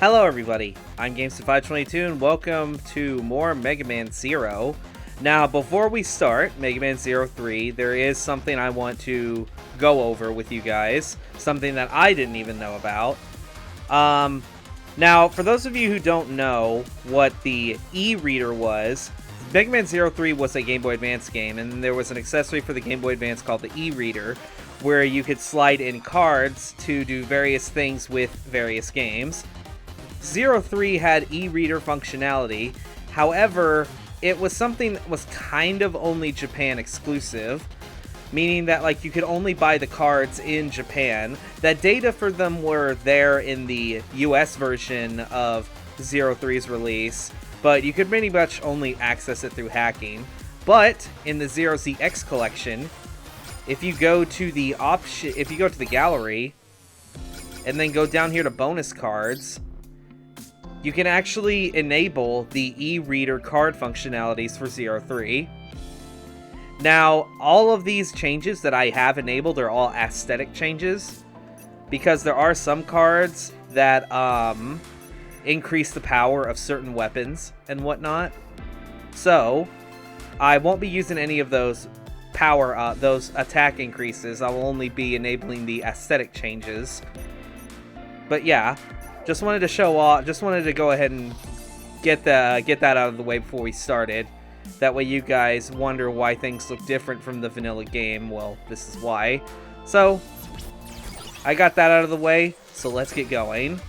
Hello everybody, I'm Gamester522 and welcome to more Mega Man Zero. Now before we start Mega Man Zero 3, there is something I want to go over with you guys, something that I didn't even know about. Now for those of you who don't know what the e-reader was, Mega Man Zero 3 was a Game Boy Advance game, and there was an accessory for the Game Boy Advance called the e-reader, where you could slide in cards to do various things with various games. Zero 3 had e-reader functionality, however, it was something that was kind of only Japan exclusive, meaning that like you could only buy the cards in Japan. That data for them were there in the US version of Zero 3's release, but you could pretty much only access it through hacking. But in the Zero ZX collection, if you go to the gallery and then go down here to bonus cards, you can actually enable the e-reader card functionalities for Zero 3. Now, all of these changes that I have enabled are all aesthetic changes, because there are some cards that increase the power of certain weapons and whatnot. So, I won't be using any of those those attack increases. I will only be enabling the aesthetic changes. But yeah. Just wanted to show off, just wanted to go ahead and get that out of the way before we started. That way you guys wonder why things look different from the vanilla game. Well, this is why. So, I got that out of the way, so let's get going.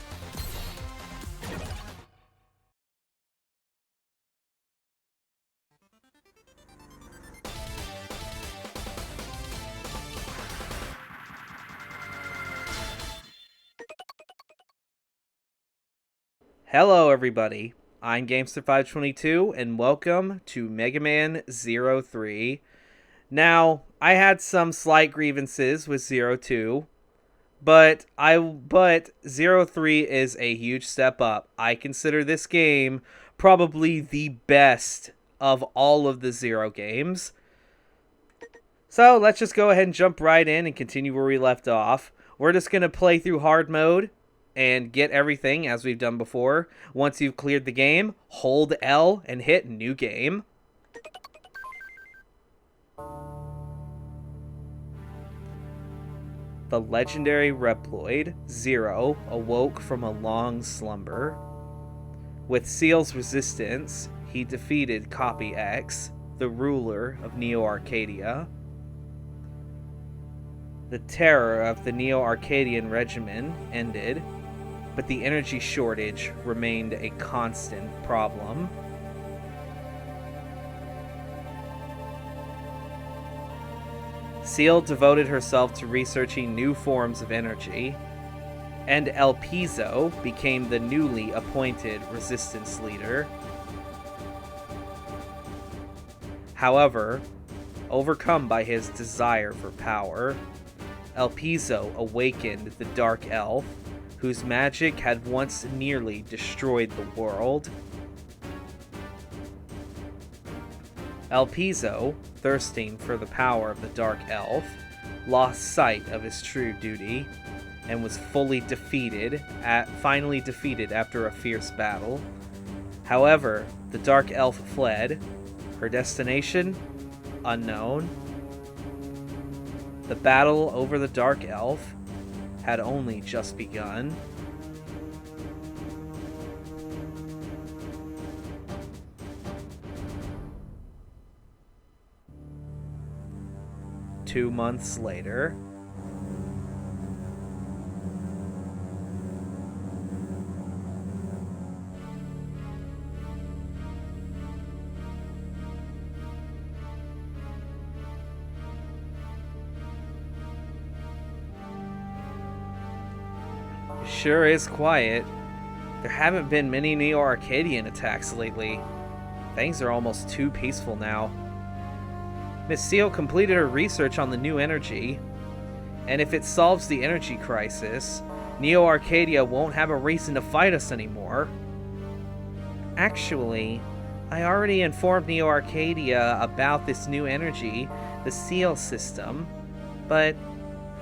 Hello everybody, I'm Gamester522 and welcome to Mega Man Zero 3. Now, I had some slight grievances with Zero 2, but Zero 3 is a huge step up. I consider this game probably the best of all of the Zero games. So let's just go ahead and jump right in and continue where we left off. We're just going to play through hard mode and get everything as we've done before. Once you've cleared the game, hold L and hit new game. The legendary Reploid, Zero, awoke from a long slumber. With Seal's resistance, he defeated Copy X, the ruler of Neo-Arcadia. The terror of the Neo-Arcadian regimen ended, but the energy shortage remained a constant problem. Seal devoted herself to researching new forms of energy, and El Piso became the newly appointed resistance leader. However, overcome by his desire for power, El Piso awakened the Dark Elf, whose magic had once nearly destroyed the world. El Piso, thirsting for the power of the Dark Elf, lost sight of his true duty, and was finally defeated after a fierce battle. However, the Dark Elf fled, her destination unknown. The battle over the Dark Elf had only just begun. Two months later, sure is quiet. There haven't been many Neo-Arcadian attacks lately. Things are almost too peaceful now. Miss Seal completed her research on the new energy, and if it solves the energy crisis, Neo-Arcadia won't have a reason to fight us anymore. Actually, I already informed Neo-Arcadia about this new energy, the Seal system, but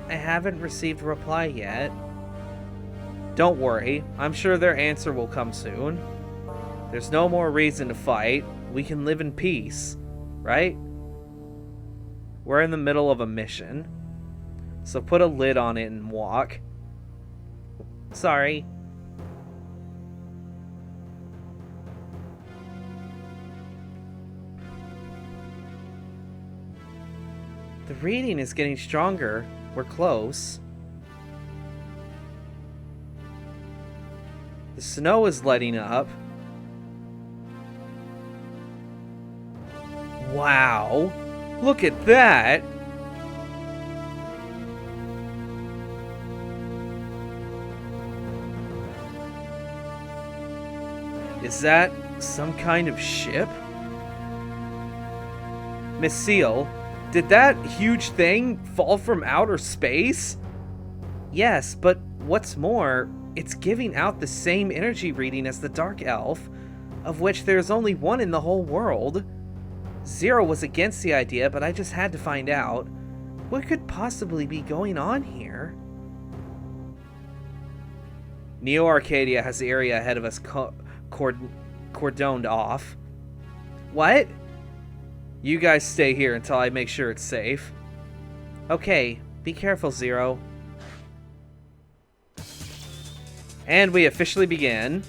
I haven't received a reply yet. Don't worry, I'm sure their answer will come soon. There's no more reason to fight. We can live in peace, right? We're in the middle of a mission, so put a lid on it and walk. Sorry. The reading is getting stronger. We're close. The snow is letting up. Wow. Look at that. Is that some kind of ship? Miss Seal, did that huge thing fall from outer space? Yes, but what's more, it's giving out the same energy reading as the Dark Elf, of which there's only one in the whole world. Zero was against the idea, but I just had to find out. What could possibly be going on here? Neo Arcadia has the area ahead of us cordoned off. What? You guys stay here until I make sure it's safe. Okay, be careful, Zero. And we officially begin.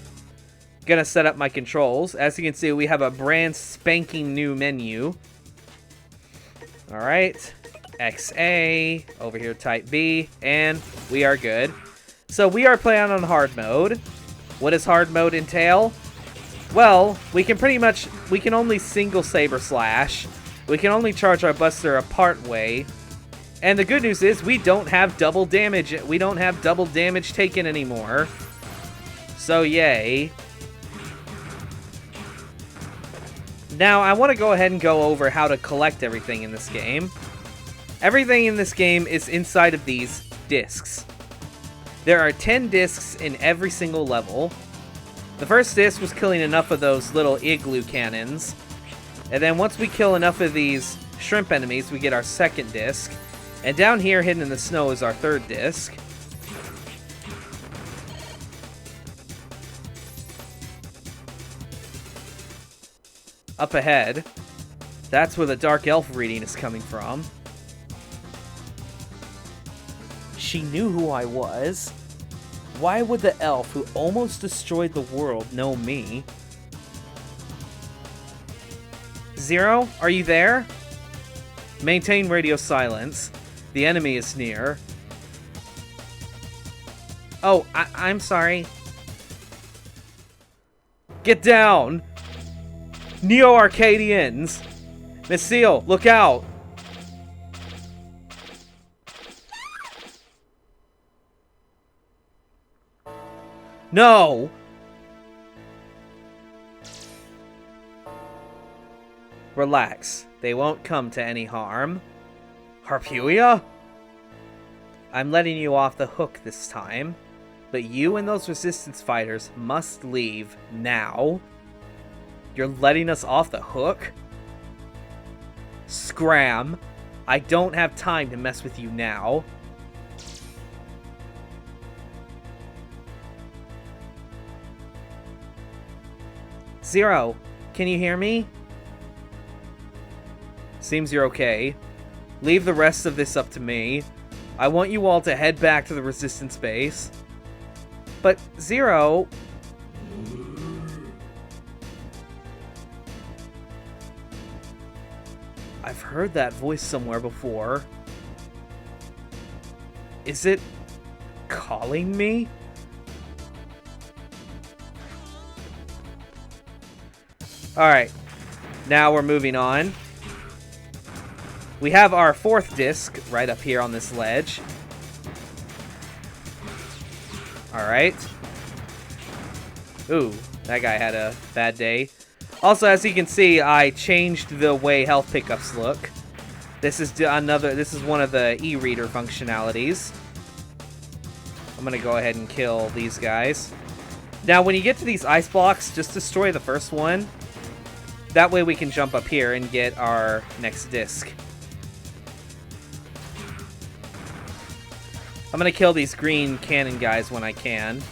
Gonna set up my controls. As you can see, we have a brand spanking new menu. Alright. XA. Over here, type B. And we are good. So we are playing on hard mode. What does hard mode entail? Well, we can only single saber slash. We can only charge our buster a part way. And the good news is we don't have double damage. We don't have double damage taken anymore. So yay. Now, I want to go ahead and go over how to collect everything in this game. Everything in this game is inside of these discs. There are 10 discs in every single level. The first disc was killing enough of those little igloo cannons. And then once we kill enough of these shrimp enemies, we get our second disc. And down here, hidden in the snow, is our third disc. Up ahead, that's where the Dark Elf reading is coming from. She knew who I was. Why would the elf who almost destroyed the world know me? Zero, are you there? Maintain radio silence. The enemy is near. Oh, I'm sorry. Get down! Neo Arcadians! Miss Seal, look out! No! Relax. They won't come to any harm. Harpuia? I'm letting you off the hook this time. But you and those resistance fighters must leave now. You're letting us off the hook? Scram. I don't have time to mess with you now. Zero, can you hear me? Seems you're okay. Leave the rest of this up to me. I want you all to head back to the resistance base. But, Zero... I've heard that voice somewhere before. Is it calling me? Alright, now we're moving on. We have our fourth disc right up here on this ledge. Alright. Ooh, that guy had a bad day. Also, as you can see, I changed the way health pickups look. This is one of the e-reader functionalities. I'm gonna go ahead and kill these guys. Now, when you get to these ice blocks, just destroy the first one. That way we can jump up here and get our next disc. I'm gonna kill these green cannon guys when I can.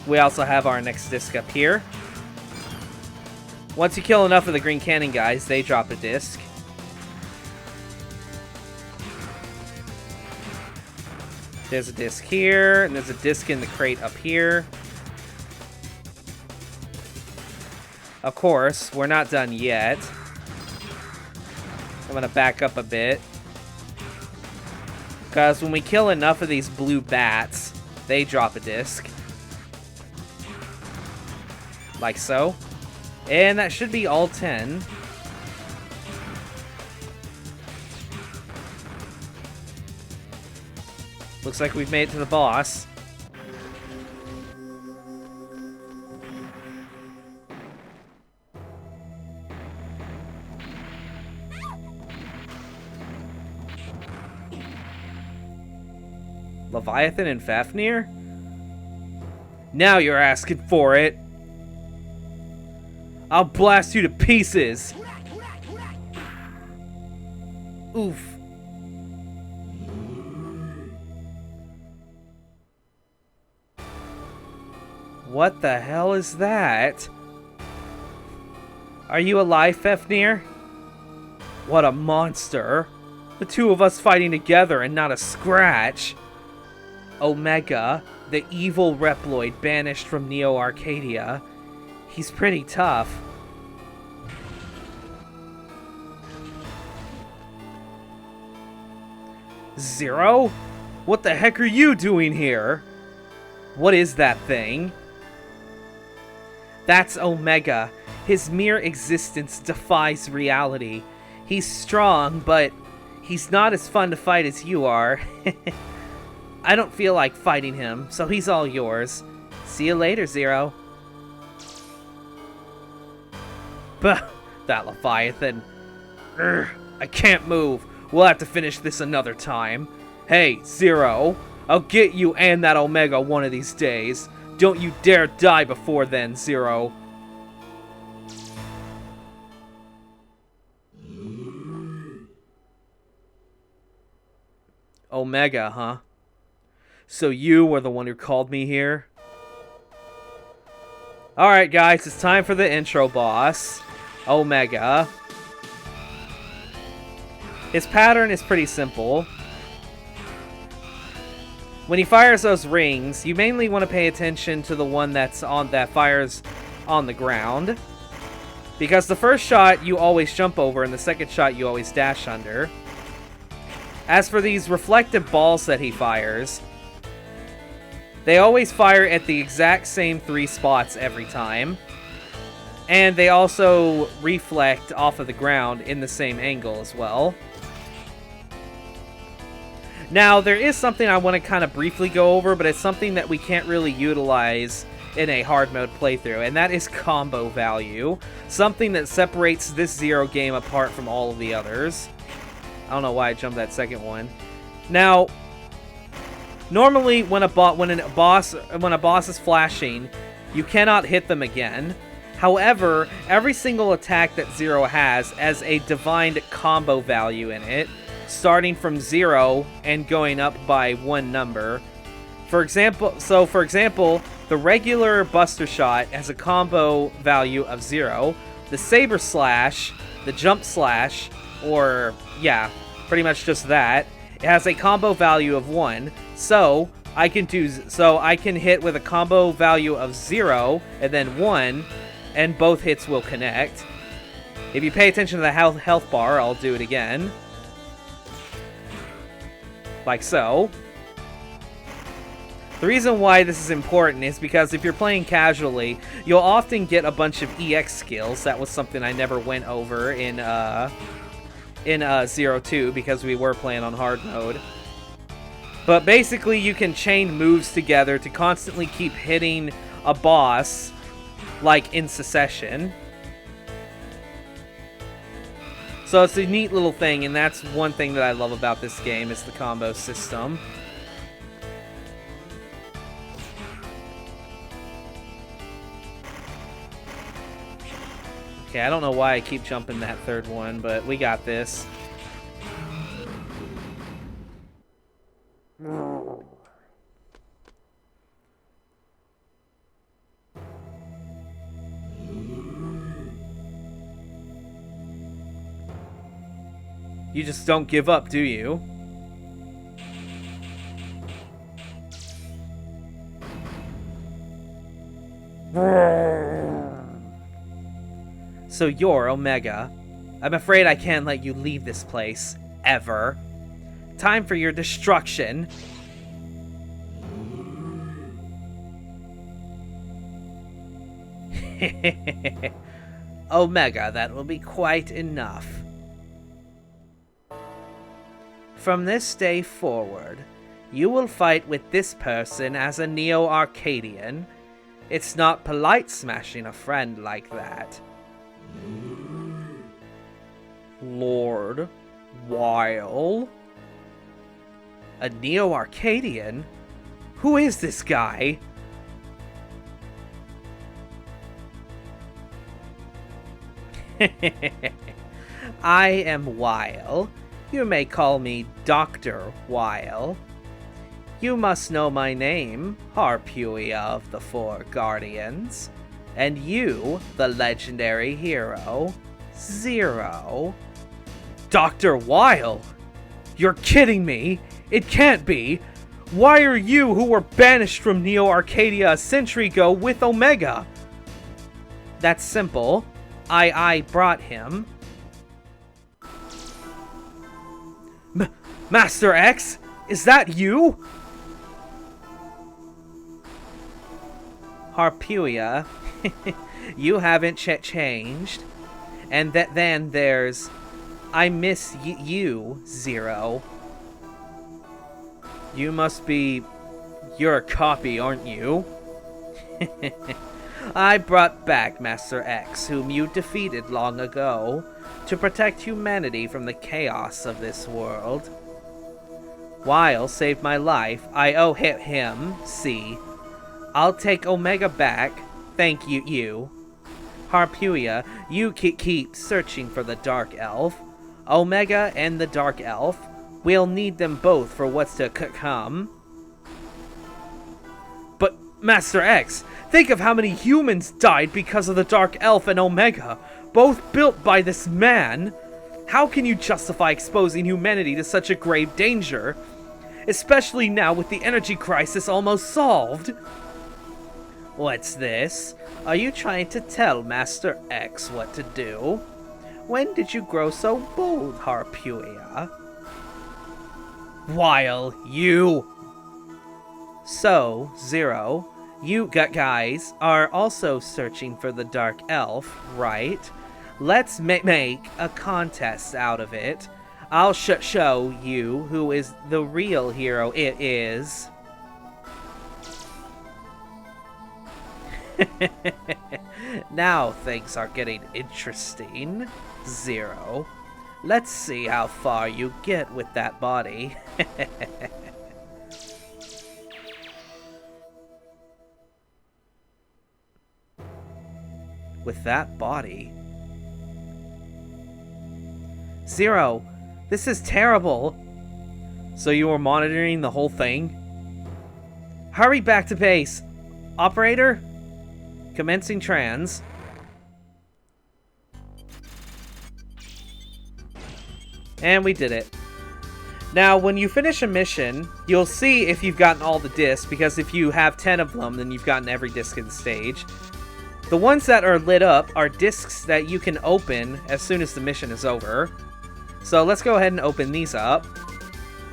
We also have our next disc up here. Once you kill enough of the green cannon guys, they drop a disc. There's a disc here, and there's a disc in the crate up here. Of course, we're not done yet. I'm gonna back up a bit. Because when we kill enough of these blue bats, they drop a disc. Like so. And that should be all 10. Looks like we've made it to the boss. Leviathan and Fafnir? Now you're asking for it. I'll blast you to pieces. Oof. What the hell is that? Are you alive, Fafnir? What a monster. The two of us fighting together and not a scratch. Omega, the evil Reploid banished from Neo Arcadia. He's pretty tough. Zero? What the heck are you doing here? What is that thing? That's Omega. His mere existence defies reality. He's strong, but he's not as fun to fight as you are. I don't feel like fighting him, so he's all yours. See you later, Zero. Bah, that Leviathan. Urgh, I can't move. We'll have to finish this another time. Hey, Zero. I'll get you and that Omega one of these days. Don't you dare die before then, Zero. Omega, huh? So you were the one who called me here? Alright guys, it's time for the intro boss. Omega. His pattern is pretty simple. When he fires those rings, you mainly want to pay attention to the one that fires on the ground. Because the first shot you always jump over and the second shot you always dash under. As for these reflective balls that he fires, they always fire at the exact same 3 spots every time. And they also reflect off of the ground in the same angle as well. Now, there is something I want to kind of briefly go over, but it's something that we can't really utilize in a hard mode playthrough, and that is combo value. Something that separates this Zero game apart from all of the others. I don't know why I jumped that second one. Now, normally when a boss is flashing, you cannot hit them again. However, every single attack that Zero has a divined combo value in it, starting from 0 and going up by 1 number. For example, the regular Buster Shot has a combo value of 0. The Saber Slash, the Jump Slash, or yeah, pretty much just that, it has a combo value of 1. So I can hit with a combo value of 0 and then 1, and both hits will connect. If you pay attention to the health bar, I'll do it again. Like so. The reason why this is important is because if you're playing casually, you'll often get a bunch of EX skills. That was something I never went over in Zero 2 because we were playing on hard mode. But basically, you can chain moves together to constantly keep hitting a boss, like in succession. So it's a neat little thing, and that's one thing that I love about this game, is the combo system. Okay, I don't know why I keep jumping that third one, but we got this. You just don't give up, do you? So you're Omega. I'm afraid I can't let you leave this place. Ever. Time for your destruction. Omega, that will be quite enough. From this day forward, you will fight with this person as a Neo-Arcadian. It's not polite smashing a friend like that. Lord Weil? A Neo-Arcadian? Who is this guy? I am Weil. You may call me Dr. Weil. You must know my name, Harpuia of the Four Guardians. And you, the legendary hero, Zero. Dr. Weil? You're kidding me! It can't be! Why are you, who were banished from Neo-Arcadia a century ago, with Omega? That's simple. I brought him. Master X? Is that you? Harpuia, you haven't changed. And then there's... I miss you, Zero. You must be... You're a copy, aren't you? I brought back Master X, whom you defeated long ago, to protect humanity from the chaos of this world. Weil saved my life. I owe him, see. I'll take Omega back. Thank you. Harpuia, you keep searching for the Dark Elf. Omega and the Dark Elf. We'll need them both for what's to come. But, Master X, think of how many humans died because of the Dark Elf and Omega, both built by this man. How can you justify exposing humanity to such a grave danger? Especially now with the energy crisis almost solved. What's this? Are you trying to tell Master X what to do? When did you grow so bold, Harpuia? Weil, you... So, Zero, you guys are also searching for the Dark Elf, right? Let's make a contest out of it. I'll show you who is the real hero it is. Now things are getting interesting, Zero. Let's see how far you get with that body. With that body? Zero, this is terrible. So you were monitoring the whole thing? Hurry back to base. Operator? Commencing trans. And we did it. Now, when you finish a mission, you'll see if you've gotten all the discs, because if you have 10 of them, then you've gotten every disc in the stage. The ones that are lit up are discs that you can open as soon as the mission is over. So let's go ahead and open these up.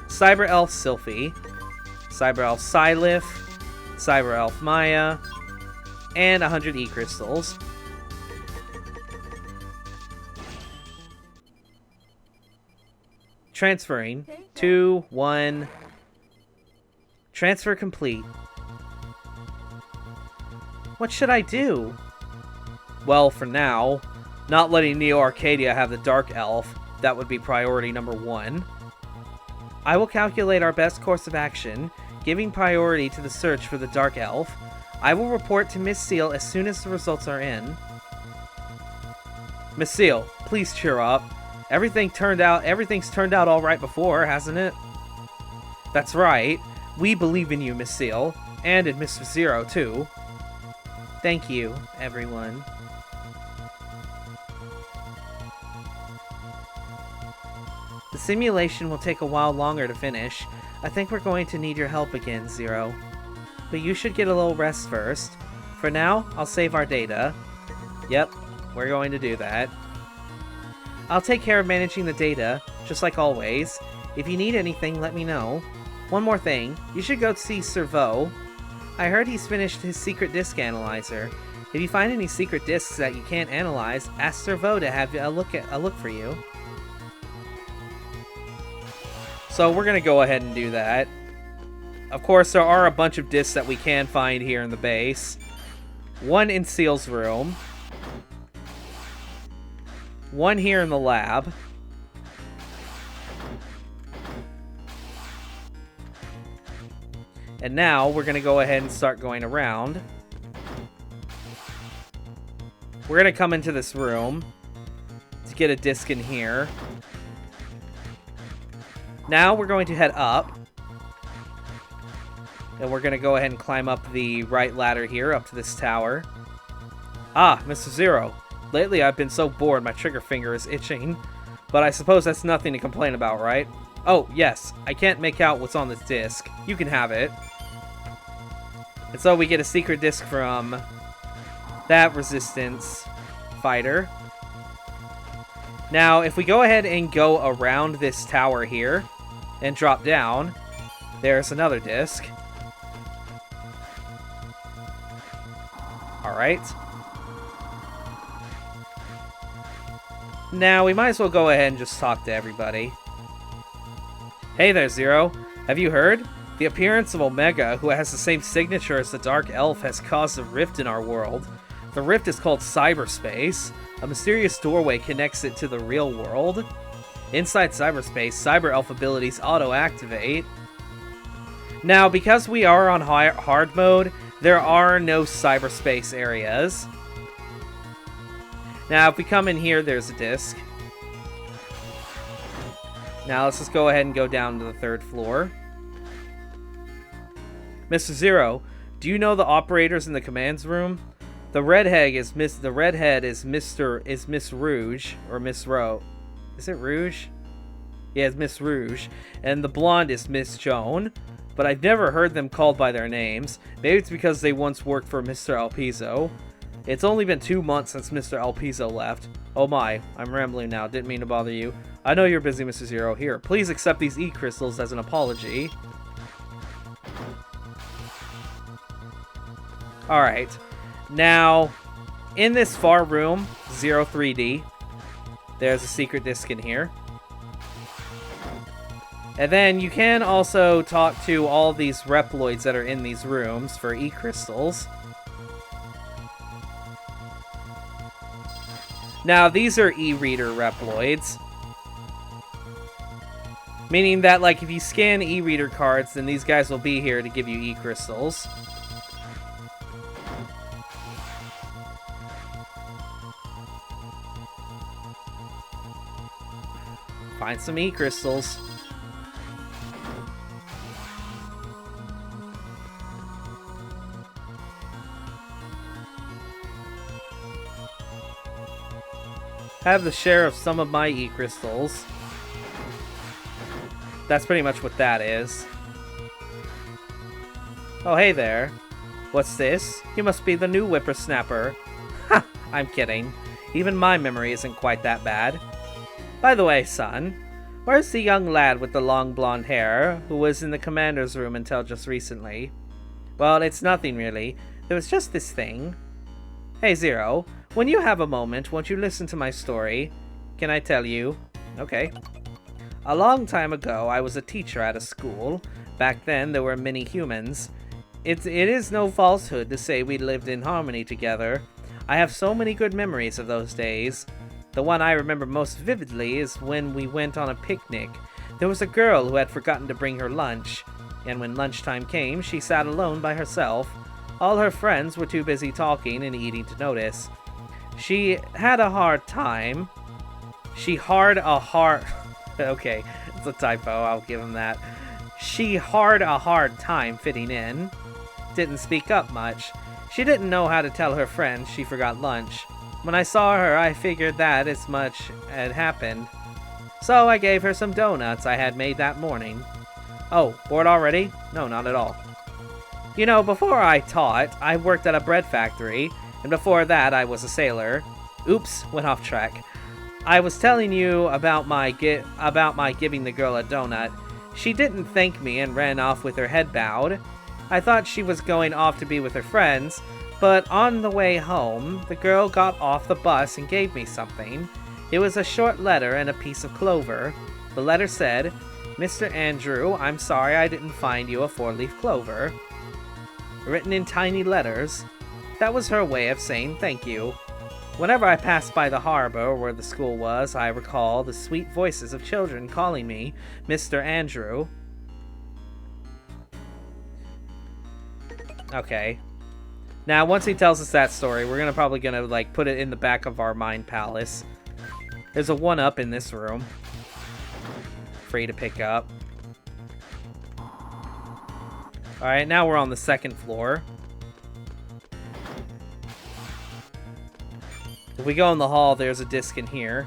Cyber-elf Sylphie, Cyber-elf Syliph, Cyber-elf Maya, and 100 E-crystals. Transferring. 2, 1. Transfer complete. What should I do? Well, for now, not letting Neo-Arcadia have the Dark Elf. That would be priority number 1. I will calculate our best course of action, giving priority to the search for the Dark Elf. I will report to Miss Seal as soon as the results are in. Miss Seal, please cheer up. Everything's turned out all right before, hasn't it? That's right. We believe in you, Miss Seal. And in Mr. Zero, too. Thank you, everyone. The simulation will take a while longer to finish. I think we're going to need your help again, Zero. But you should get a little rest first. For now, I'll save our data. Yep, we're going to do that. I'll take care of managing the data, just like always. If you need anything, let me know. One more thing, you should go see Servo. I heard he's finished his secret disk analyzer. If you find any secret disks that you can't analyze, ask Servo to have a look for you. So we're going to go ahead and do that. Of course, there are a bunch of discs that we can find here in the base. One in Seal's room. One here in the lab. And now we're going to go ahead and start going around. We're going to come into this room to get a disc in here. Now we're going to head up. And we're going to go ahead and climb up the right ladder here, up to this tower. Ah, Mr. Zero. Lately I've been so bored my trigger finger is itching. But I suppose that's nothing to complain about, right? Oh, yes. I can't make out what's on this disc. You can have it. And so we get a secret disc from that resistance fighter. Now, if we go ahead and go around this tower here and drop down, there's another disc. Alright. Now, we might as well go ahead and just talk to everybody. Hey there, Zero. Have you heard? The appearance of Omega, who has the same signature as the Dark Elf, has caused a rift in our world. The rift is called cyberspace. A mysterious doorway connects it to the real world. Inside cyberspace, cyber-elf abilities auto-activate. Now, because we are on hard mode, there are no cyberspace areas. Now, if we come in here, there's a disc. Now, let's just go ahead and go down to the 3rd floor. Mr. Zero, do you know the operators in the commands room? The redhead is Miss Rouge, or Miss Ro. Is it Rouge? Yeah, it's Miss Rouge. And the blonde is Miss Joan. But I've never heard them called by their names. Maybe it's because they once worked for Mr. Alpizo. It's only been 2 months since Mr. Alpizo left. Oh my, I'm rambling now. Didn't mean to bother you. I know you're busy, Mr. Zero. Here, please accept these E-crystals as an apology. Alright. Now, in this far room, 03D, there's a secret disc in here. And then you can also talk to all these Reploids that are in these rooms for E-crystals. Now, these are E-reader Reploids. Meaning that, like, if you scan E-reader cards, then these guys will be here to give you E-crystals. Find some E-crystals. Have the share of some of my E-crystals. That's pretty much what that is. Oh, hey there. What's this? You must be the new whippersnapper. Ha! I'm kidding. Even my memory isn't quite that bad. By the way, son, where's the young lad with the long blonde hair who was in the commander's room until just recently? Well, it's nothing really. There was just this thing. Hey, Zero, when you have a moment, won't you listen to my story? Can I tell you? Okay. A long time ago, I was a teacher at a school. Back then, there were many humans. It is no falsehood to say we lived in harmony together. I have so many good memories of those days. The one I remember most vividly is when we went on a picnic. There was a girl who had forgotten to bring her lunch, and when lunchtime came, she sat alone by herself. All her friends were too busy talking and eating to notice. She had a hard time. She hard a hard... Okay, it's a typo, I'll give him that. She hard a hard time fitting in. Didn't speak up much. She didn't know how to tell her friends she forgot lunch. When I saw her, I figured that as much had happened. So I gave her some donuts I had made that morning. Oh, bored already? No, not at all. You know, before I taught, I worked at a bread factory, and before that I was a sailor. Oops, went off track. I was telling you about my giving the girl a donut. She didn't thank me and ran off with her head bowed. I thought she was going off to be with her friends, but on the way home, the girl got off the bus and gave me something. It was a short letter and a piece of clover. The letter said, "Mr. Andrew, I'm sorry I didn't find you a 4-leaf clover." Written in tiny letters, that was her way of saying thank you. Whenever I passed by the harbor where the school was, I recall the sweet voices of children calling me Mr. Andrew. Okay. Now, once he tells us that story, we're probably gonna like put it in the back of our mind palace. There's a 1-up in this room. Free to pick up. Alright, now we're on the 2nd floor. If we go in the hall, there's a disc in here.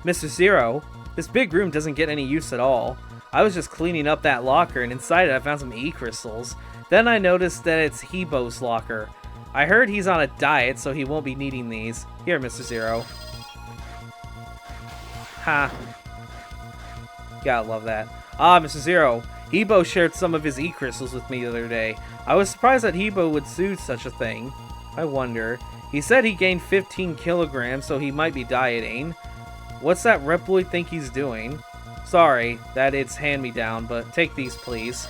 Mr. Zero, this big room doesn't get any use at all. I was just cleaning up that locker, and inside it I found some E-crystals. Then I noticed that it's Hebo's locker. I heard he's on a diet, so he won't be needing these. Here, Mr. Zero. Ha. Gotta love that. Ah, Mr. Zero. Hebo shared some of his E-crystals with me the other day. I was surprised that Hebo would do such a thing. I wonder. He said he gained 15 kilograms, so he might be dieting. What's that Reploid think he's doing? Sorry that it's hand-me-down, but take these, please.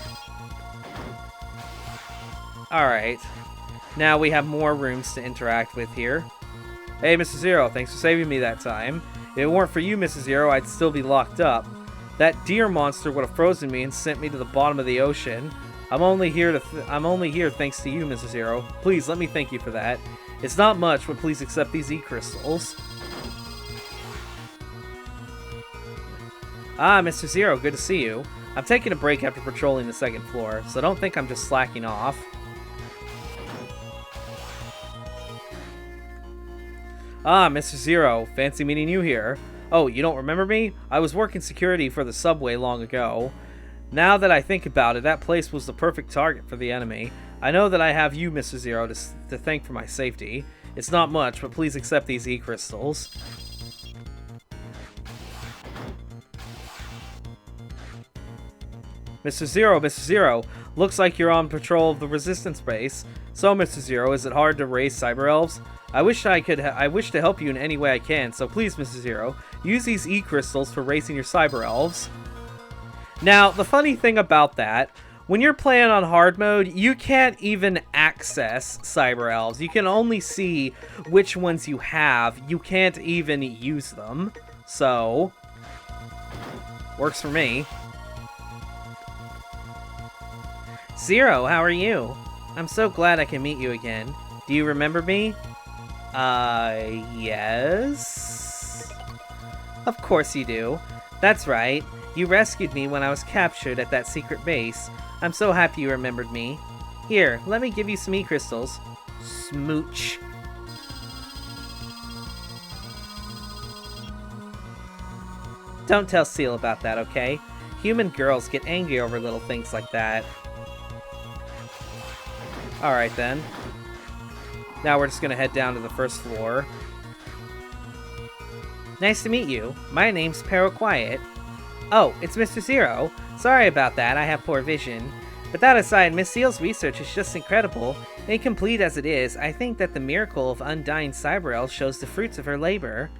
Alright. Now we have more rooms to interact with here. Hey, Mr. Zero, thanks for saving me that time. If it weren't for you, Mr. Zero, I'd still be locked up. That deer monster would have frozen me and sent me to the bottom of the ocean. I'm only here thanks to you, Mr. Zero. Please, let me thank you for that. It's not much, but please accept these E-crystals. Ah, Mr. Zero, good to see you. I'm taking a break after patrolling the 2nd floor, so don't think I'm just slacking off. Ah, Mr. Zero, fancy meeting you here. Oh, you don't remember me? I was working security for the subway long ago. Now that I think about it, that place was the perfect target for the enemy. I know that I have you, Mr. Zero, to thank for my safety. It's not much, but please accept these E-crystals. Mr. Zero, looks like you're on patrol of the Resistance base. So, Mr. Zero, is it hard to raise cyber-elves? I wish to help you in any way I can, so please, Mr. Zero, use these E-crystals for racing your cyber-elves. Now, the funny thing about that, when you're playing on hard mode, you can't even access cyber-elves. You can only see which ones you have. You can't even use them. So, works for me. Zero, how are you? I'm so glad I can meet you again. Do you remember me? Yes? Of course you do. That's right. You rescued me when I was captured at that secret base. I'm so happy you remembered me. Here, let me give you some E-crystals. Smooch. Don't tell Seal about that, okay? Human girls get angry over little things like that. Alright then. Now we're just gonna head down to the 1st floor. Nice to meet you. My name's Pero Quiet. Oh, it's Mr. Zero. Sorry about that, I have poor vision. But that aside, Miss Seal's research is just incredible. Incomplete as it is, I think that the miracle of undying cyber-elves shows the fruits of her labor.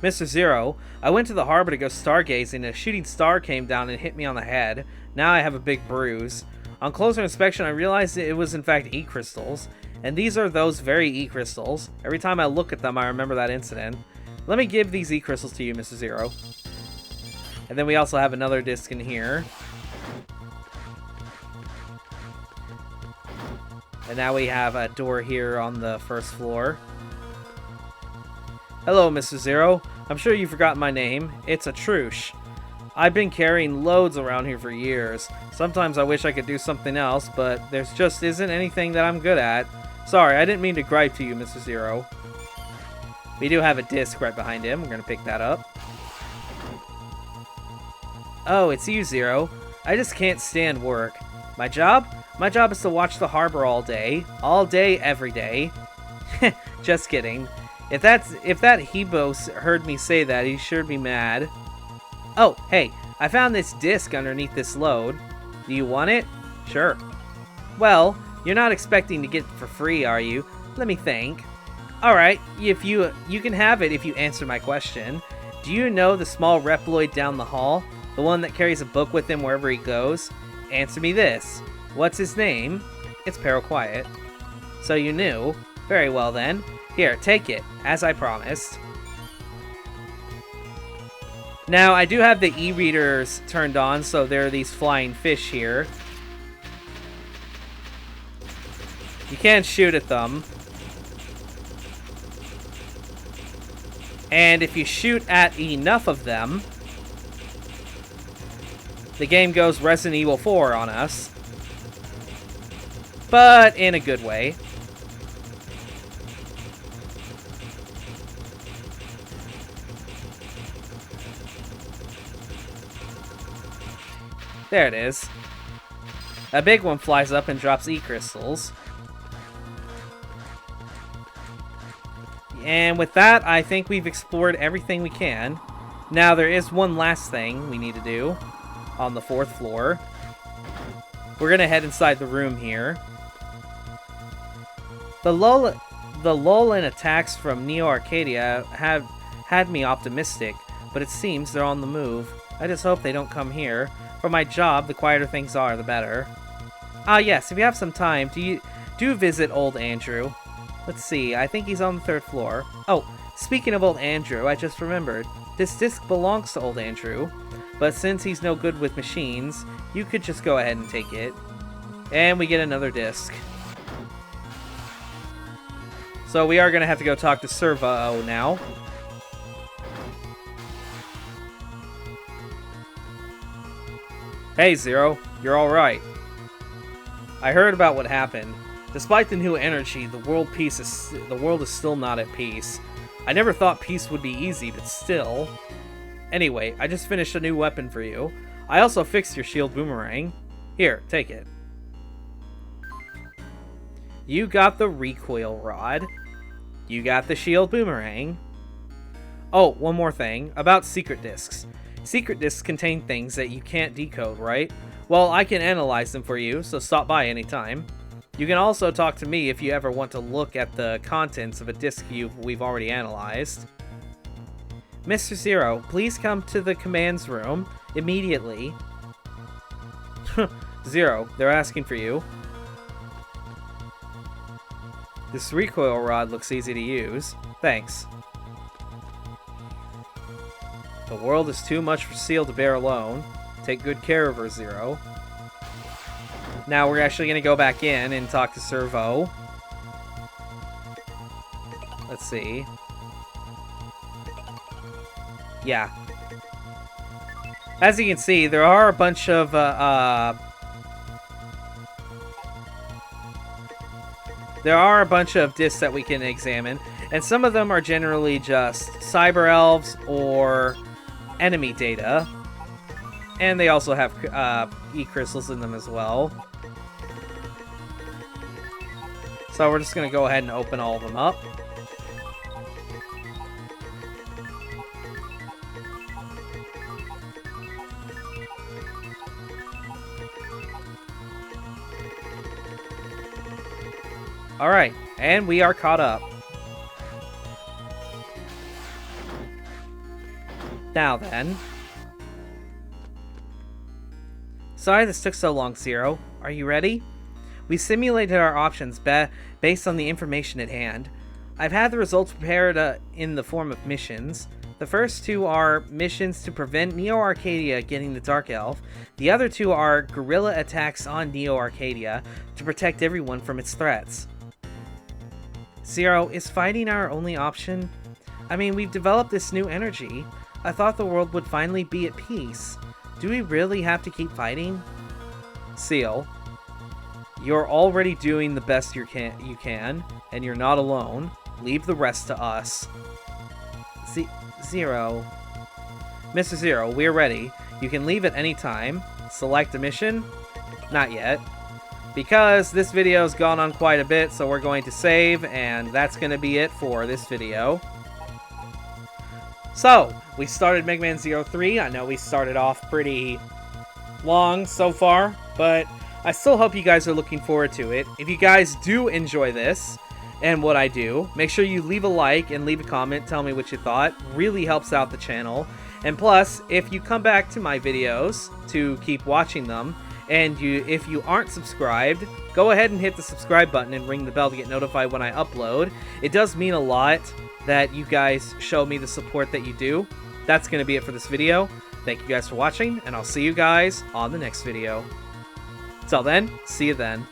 Mr. Zero, I went to the harbor to go stargazing and a shooting star came down and hit me on the head. Now I have a big bruise. On closer inspection, I realized it was in fact E-crystals. And these are those very E-crystals. Every time I look at them, I remember that incident. Let me give these E-crystals to you, Mr. Zero. And then we also have another disc in here. And now we have a door here on the first floor. Hello, Mr. Zero. I'm sure you've forgotten my name. It's Atrush. I've been carrying loads around here for years. Sometimes I wish I could do something else, but there just isn't anything that I'm good at. Sorry, I didn't mean to gripe to you, Mr. Zero. We do have a disc right behind him. We're going to pick that up. Oh, it's you, Zero. I just can't stand work. My job? My job is to watch the harbor all day, every day. Just kidding. If that Hebos heard me say that, he'd sure be mad. Oh, hey, I found this disc underneath this load. Do you want it? Sure. Well, you're not expecting to get it for free, are you? Let me think. Alright, if you can have it if you answer my question. Do you know the small Reploid down the hall? The one that carries a book with him wherever he goes? Answer me this. What's his name? It's Paraquiet. So you knew. Very well then. Here, take it, as I promised. Now, I do have the e-readers turned on, so there are these flying fish here. You can't shoot at them. And if you shoot at enough of them, the game goes Resident Evil 4 on us. But in a good way. There it is. A big one flies up and drops E-crystals. And with that, I think we've explored everything we can. Now, there is one last thing we need to do on the 4th floor. We're going to head inside the room here. The lull in attacks from Neo Arcadia have had me optimistic, but it seems they're on the move. I just hope they don't come here. For my job, the quieter things are, the better. Ah, yes, if you have some time, do visit old Andrew. Let's see, I think he's on the 3rd floor. Oh, speaking of old Andrew, I just remembered. This disc belongs to old Andrew, but since he's no good with machines, you could just go ahead and take it. And we get another disc. So we are going to have to go talk to Servo now. Hey, Zero, you're alright. I heard about what happened. Despite the new energy, the world is still not at peace. I never thought peace would be easy, but still. Anyway, I just finished a new weapon for you. I also fixed your shield boomerang. Here, take it. You got the recoil rod. You got the shield boomerang. Oh, one more thing about secret discs. Secret discs contain things that you can't decode, right? Well, I can analyze them for you, so stop by anytime. You can also talk to me if you ever want to look at the contents of a disc we've already analyzed. Mr. Zero, please come to the commands room immediately. Zero, they're asking for you. This recoil rod looks easy to use. Thanks. The world is too much for Seal to bear alone. Take good care of her, Zero. Now we're actually going to go back in and talk to Servo. Let's see. Yeah. As you can see, there are a bunch of discs that we can examine, and some of them are generally just cyber-elves or enemy data, and they also have E-crystals in them as well. So we're just going to go ahead and open all of them up. Alright, and we are caught up. Now then. Sorry this took so long, Zero. Are you ready? We simulated our options based on the information at hand. I've had the results prepared in the form of missions. The first two are missions to prevent Neo Arcadia getting the Dark Elf. The other two are guerrilla attacks on Neo Arcadia to protect everyone from its threats. Zero, is fighting our only option? I mean, we've developed this new energy. I thought the world would finally be at peace. Do we really have to keep fighting? Seal, you're already doing the best you can, and you're not alone. Leave the rest to us. Zero. Mr. Zero, we're ready. You can leave at any time. Select a mission? Not yet. Because this video's gone on quite a bit, so we're going to save, and that's going to be it for this video. So, we started Megaman 03. I know we started off pretty long so far, but I still hope you guys are looking forward to it. If you guys do enjoy this and what I do, make sure you leave a like and leave a comment. Tell me what you thought. Really helps out the channel. And plus, if you come back to my videos to keep watching them, and if you aren't subscribed, go ahead and hit the subscribe button and ring the bell to get notified when I upload. It does mean a lot that you guys show me the support that you do. That's going to be it for this video. Thank you guys for watching, and I'll see you guys on the next video. Till then, see you then.